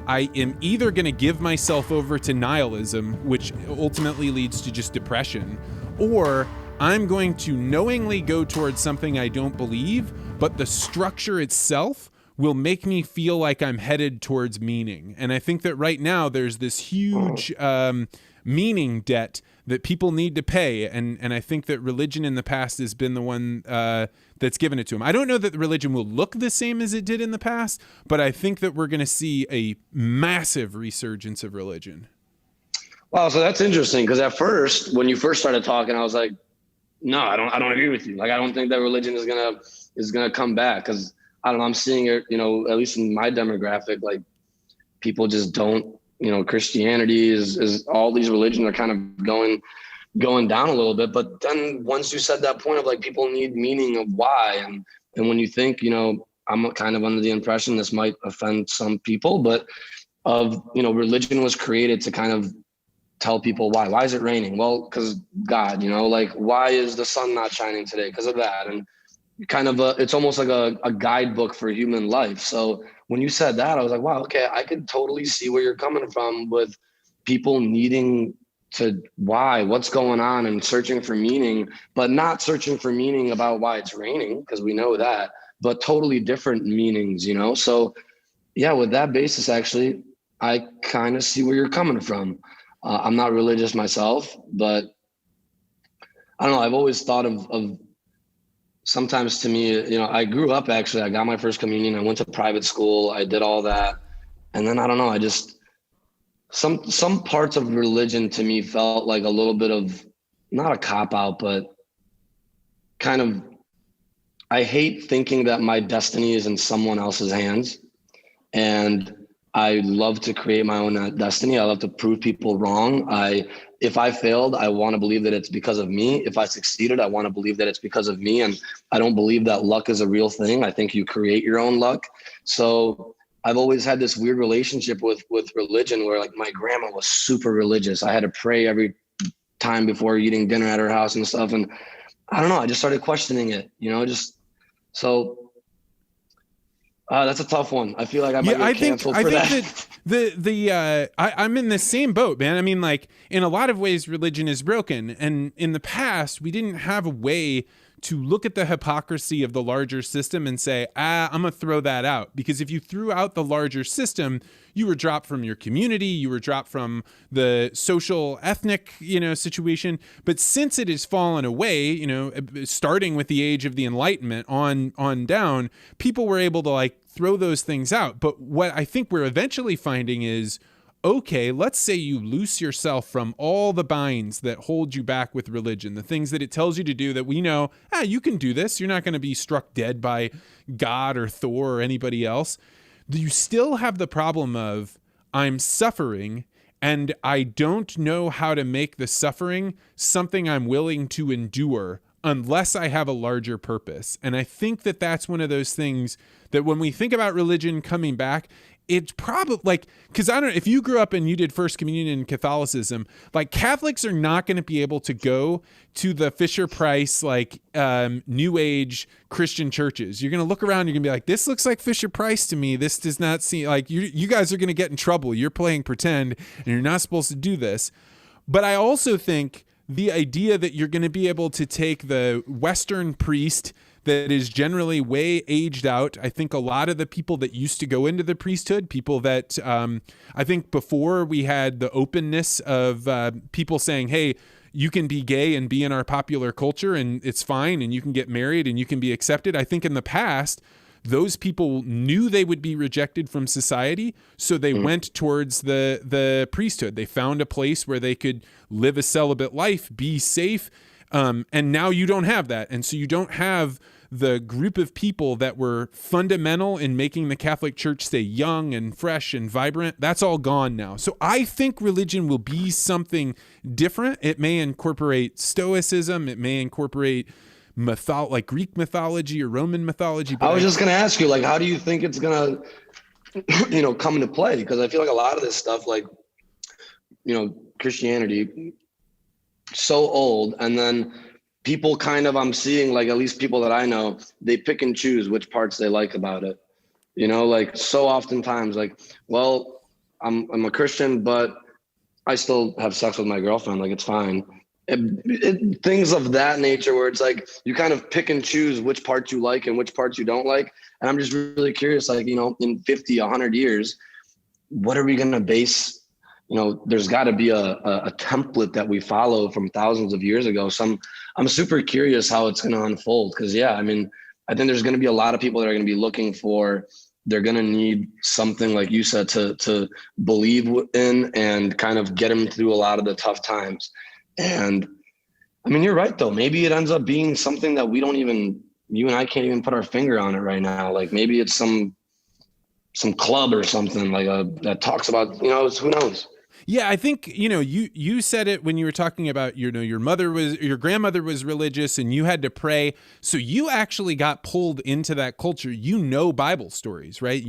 I am either going to give myself over to nihilism, which ultimately leads to just depression, or I'm going to knowingly go towards something I don't believe, but the structure itself will make me feel like I'm headed towards meaning. And I think that right now there's this huge meaning debt that people need to pay. And I think that religion in the past has been the one that's given it to them. I don't know that the religion will look the same as it did in the past, but I think that we're going to see a massive resurgence of religion. Wow, so that's interesting, because at first, when you first started talking, I was like, no, I don't agree with you. Like, I don't think that religion is gonna come back, because I don't know, I'm seeing it, at least in my demographic, like people just don't, Christianity is all these religions are kind of going down a little bit. But then once you said that point of like people need meaning of why, and when you think, I'm kind of under the impression this might offend some people, but religion was created to kind of tell people why is it raining? Well, because God, like, why is the sun not shining today? Because of that. And kind of it's almost like a guidebook for human life. So when you said that, I was like, wow, okay, I could totally see where you're coming from with people needing to what's going on and searching for meaning, but not searching for meaning about why it's raining, because we know that, but totally different meanings, So yeah, with that basis, actually, I kind of see where you're coming from. I'm not religious myself, but I don't know. I've always thought of sometimes, to me, I grew up, actually, I got my first communion. I went to private school. I did all that. And then, I don't know, I just, some parts of religion to me felt like a little bit of, not a cop out, but kind of, I hate thinking that my destiny is in someone else's hands. And I love to create my own destiny. I love to prove people wrong. If I failed, I want to believe that it's because of me. If I succeeded, I want to believe that it's because of me. And I don't believe that luck is a real thing. I think you create your own luck. So I've always had this weird relationship with religion, where like my grandma was super religious. I had to pray every time before eating dinner at her house and stuff. And I don't know, I just started questioning it, so that's a tough one. I feel like I might get canceled for that. I think that I'm in the same boat, man. I mean, like, in a lot of ways, religion is broken. And in the past, we didn't have a way to look at the hypocrisy of the larger system and say, I'm going to throw that out. Because if you threw out the larger system, you were dropped from your community, you were dropped from the social, ethnic, situation. But since it has fallen away, starting with the age of the Enlightenment on down, people were able to like throw those things out. But what I think we're eventually finding is, okay, let's say you loose yourself from all the binds that hold you back with religion, the things that it tells you to do that we know, you can do this. You're not going to be struck dead by God or Thor or anybody else. You still have the problem of, I'm suffering and I don't know how to make the suffering something I'm willing to endure unless I have a larger purpose. And I think that that's one of those things that when we think about religion coming back, it's probably like, because I don't know, if you grew up and you did First Communion in Catholicism, like Catholics are not going to be able to go to the Fisher Price, like New Age Christian churches. You're going to look around, you're going to be like, this looks like Fisher Price to me. This does not seem like you guys are going to get in trouble. You're playing pretend and you're not supposed to do this. But I also think the idea that you're going to be able to take the Western priest that is generally way aged out. I think a lot of the people that used to go into the priesthood, people that I think before we had the openness of people saying, hey, you can be gay and be in our popular culture and it's fine and you can get married and you can be accepted. I think in the past, those people knew they would be rejected from society, so they went towards the priesthood. They found a place where they could live a celibate life, be safe, and now you don't have that. And so you don't have the group of people that were fundamental in making the Catholic Church stay young and fresh and vibrant. That's all gone now. So I think religion will be something different. It may incorporate Stoicism. It may incorporate like Greek mythology or Roman mythology. I was just going to ask you, like, how do you think it's going to, come into play? Because I feel like a lot of this stuff, like, Christianity, so old, and then people kind of, I'm seeing, like, at least people that I know, they pick and choose which parts they like about it. Like, so oftentimes, like, well, I'm a Christian, but I still have sex with my girlfriend. Like, it's fine. Things of that nature, where it's like you kind of pick and choose which parts you like and which parts you don't like. And I'm just really curious, like, in 50, 100 years, what are we going to base, there's got to be a template that we follow from thousands of years ago. So I'm super curious how it's going to unfold. Cause I think there's going to be a lot of people that are going to be looking for, they're going to need something, like you said, to believe in and kind of get them through a lot of the tough times. And you're right though. Maybe it ends up being something that you and I can't even put our finger on it right now. Like, maybe it's some club or something like that talks about, who knows? Yeah, I think, you said it when you were talking about, your grandmother was religious and you had to pray. So you actually got pulled into that culture. Bible stories, right?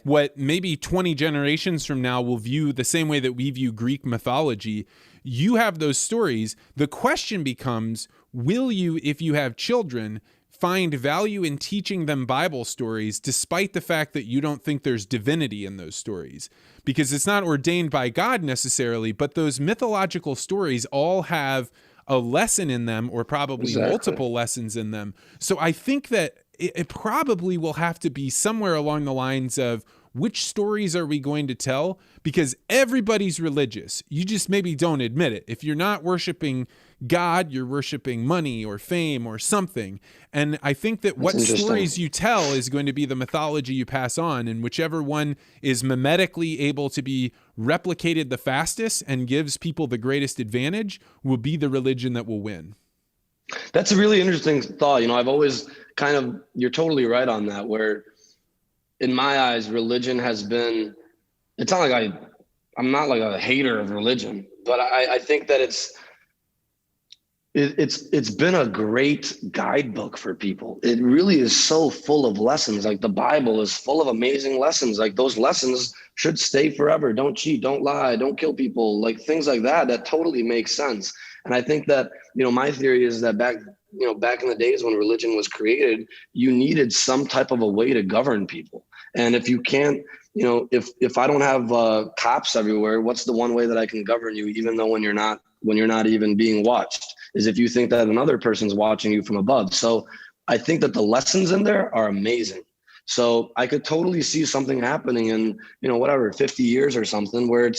What maybe 20 generations from now will view the same way that we view Greek mythology. You have those stories. The question becomes, will you, if you have children, find value in teaching them Bible stories, despite the fact that you don't think there's divinity in those stories? Because it's not ordained by God necessarily, but those mythological stories all have a lesson in them, or probably multiple lessons in them. So I think that it probably will have to be somewhere along the lines of, which stories are we going to tell? Because everybody's religious. You just maybe don't admit it. If you're not worshiping God, you're worshiping money or fame or something. And I think that what stories you tell is going to be the mythology you pass on, and whichever one is mimetically able to be replicated the fastest and gives people the greatest advantage will be the religion that will win. That's a really interesting thought. I've always you're totally right on that, where in my eyes, religion has been, it's not like I'm not like a hater of religion, but I think that it's been a great guidebook for people. It really is so full of lessons. Like, the Bible is full of amazing lessons. Like, those lessons should stay forever. Don't cheat, don't lie, don't kill people, like things like that totally makes sense. And I think that, my theory is that back in the days when religion was created, you needed some type of a way to govern people. And if you can't, if I don't have cops everywhere, what's the one way that I can govern you, even though when you're not even being watched, is if you think that another person's watching you from above. So I think that the lessons in there are amazing. So I could totally see something happening in, 50 years or something, where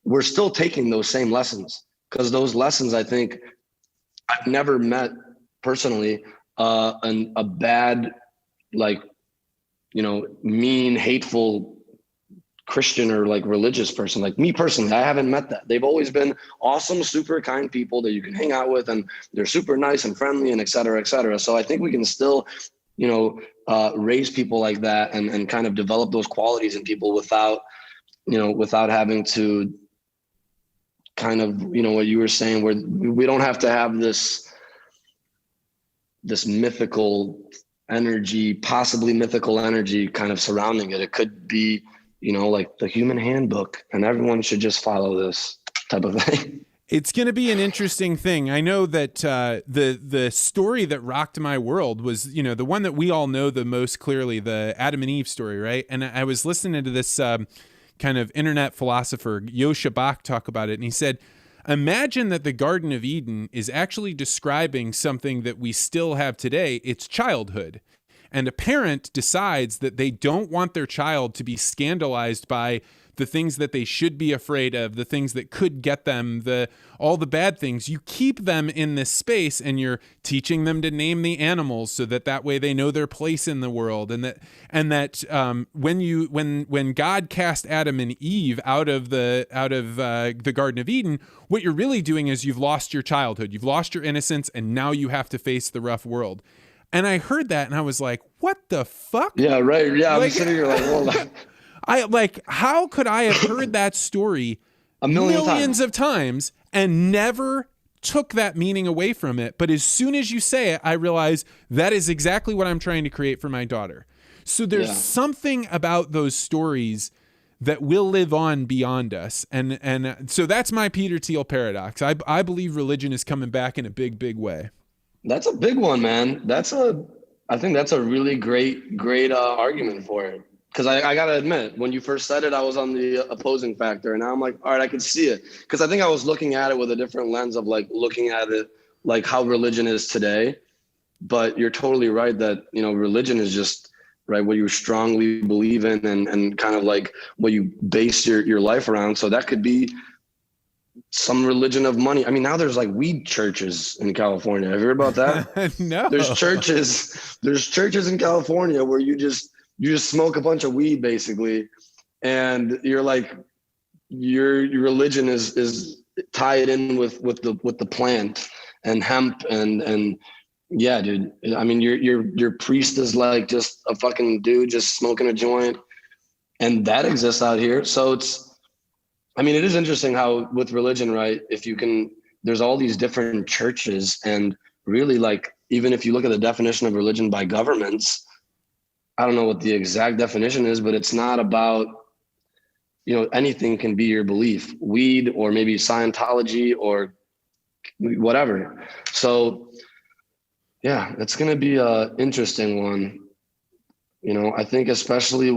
we're still taking those same lessons, because those lessons, I think, I've never met personally a bad, like, mean, hateful Christian or like religious person. Like, me personally, I haven't met that. They've always been awesome, super kind people that you can hang out with, and they're super nice and friendly, and et cetera, et cetera. So I think we can still, raise people like that and kind of develop those qualities in people without having to kind of, what you were saying, where we don't have to have this mythical energy, possibly mythical energy kind of surrounding it. It could be, like the human handbook, and everyone should just follow this type of thing. It's going to be an interesting thing. I know that the story that rocked my world was, the one that we all know the most clearly, the Adam and Eve story, right? And I was listening to this kind of internet philosopher, Yosha Bach, talk about it, and he said, imagine that the Garden of Eden is actually describing something that we still have today. It's childhood. And a parent decides that they don't want their child to be scandalized by the things that they should be afraid of, the things that could get them, all the bad things. You keep them in this space, and you're teaching them to name the animals so that way they know their place in the world. And that when God cast Adam and Eve out of the Garden of Eden, what you're really doing is you've lost your childhood, you've lost your innocence, and now you have to face the rough world. And I heard that and I was like, what the fuck? Yeah, right. Yeah, I'm sitting here like, hold on. How could I have heard that story millions of times and never took that meaning away from it? But as soon as you say it, I realize that is exactly what I'm trying to create for my daughter. So there's something about those stories that will live on beyond us. And so that's my Peter Thiel paradox. I believe religion is coming back in a big, big way. That's a big one, man. I think that's a really great argument for it. because I got to admit, when you first said it, I was on the opposing factor. And now I'm like, all right, I can see it. Because I think I was looking at it with a different lens of like looking at it like how religion is today. But you're totally right that, you know, religion is just, right, what you strongly believe in and kind of like what you base your life around. So that could be some religion of money. I mean, now there's like weed churches in California. Have you heard about that? No. There's churches in California where you just smoke a bunch of weed basically. And you're like, your religion is tied in with the plant and hemp and yeah, dude. I mean, your priest is like just a fucking dude just smoking a joint, and that exists out here. So I mean, it is interesting how with religion, right? There's all these different churches, and really, like, even if you look at the definition of religion by governments, I don't know what the exact definition is, but it's not about, you know, anything can be your belief, weed or maybe Scientology or whatever. So yeah, it's going to be a interesting one. You know, I think especially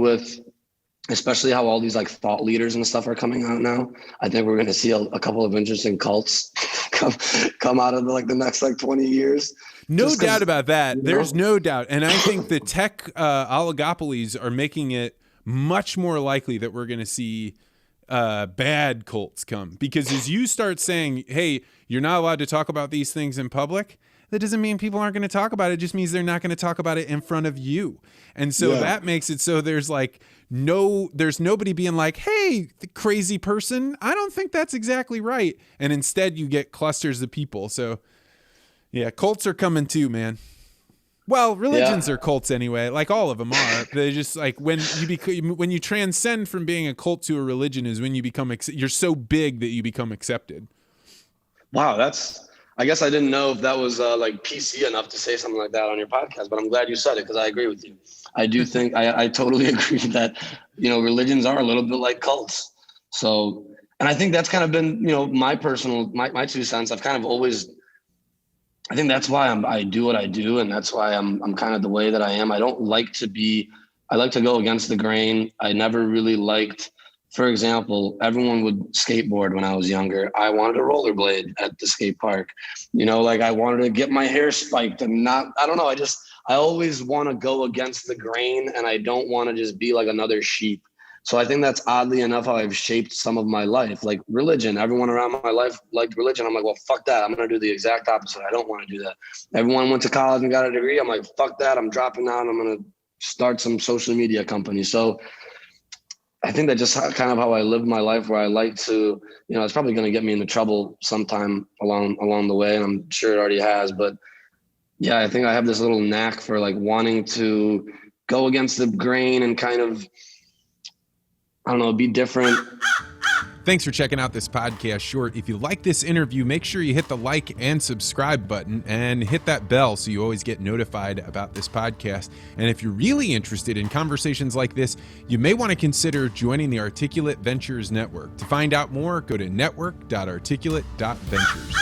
how all these like thought leaders and stuff are coming out now, I think we're going to see a couple of interesting cults come out of the next 20 years. No doubt about that. There's no doubt. And I think the tech oligopolies are making it much more likely that we're going to see bad cults come, because as you start saying, hey, you're not allowed to talk about these things in public, that doesn't mean people aren't going to talk about it. It just means they're not going to talk about it in front of you. And so that makes it so there's nobody being like, hey, the crazy person, I don't think that's exactly right. And instead you get clusters of people. So yeah, cults are coming too, man. Well, religions are cults anyway. Like all of them are. They just like when you transcend from being a cult to a religion is when you become, you're so big that you become accepted. Wow. I guess I didn't know if that was like PC enough to say something like that on your podcast, but I'm glad you said it because I agree with you. I do think I totally agree that, you know, religions are a little bit like cults. So, and I think that's kind of been, you know, my 2 cents. I've kind of always, I think that's why I do what I do. And that's why I'm kind of the way that I am. I like to go against the grain. I never really liked, for example, everyone would skateboard when I was younger. I wanted to rollerblade at the skate park. You know, like I wanted to get my hair spiked and I don't know. I always want to go against the grain, and I don't want to just be like another sheep. So I think that's oddly enough how I've shaped some of my life. Like religion, everyone around my life liked religion. I'm like, well, fuck that. I'm going to do the exact opposite. I don't want to do that. Everyone went to college and got a degree. I'm like, fuck that. I'm dropping out. I'm going to start some social media company. So I think that just kind of how I live my life, where I like to, you know, it's probably going to get me into trouble sometime along the way. And I'm sure it already has, but yeah, I think I have this little knack for like wanting to go against the grain and kind of, I don't know, be different. Thanks for checking out this podcast short. If you like this interview, make sure you hit the like and subscribe button and hit that bell so you always get notified about this podcast. And if you're really interested in conversations like this, you may want to consider joining the Articulate Ventures Network. To find out more, go to network.articulate.ventures.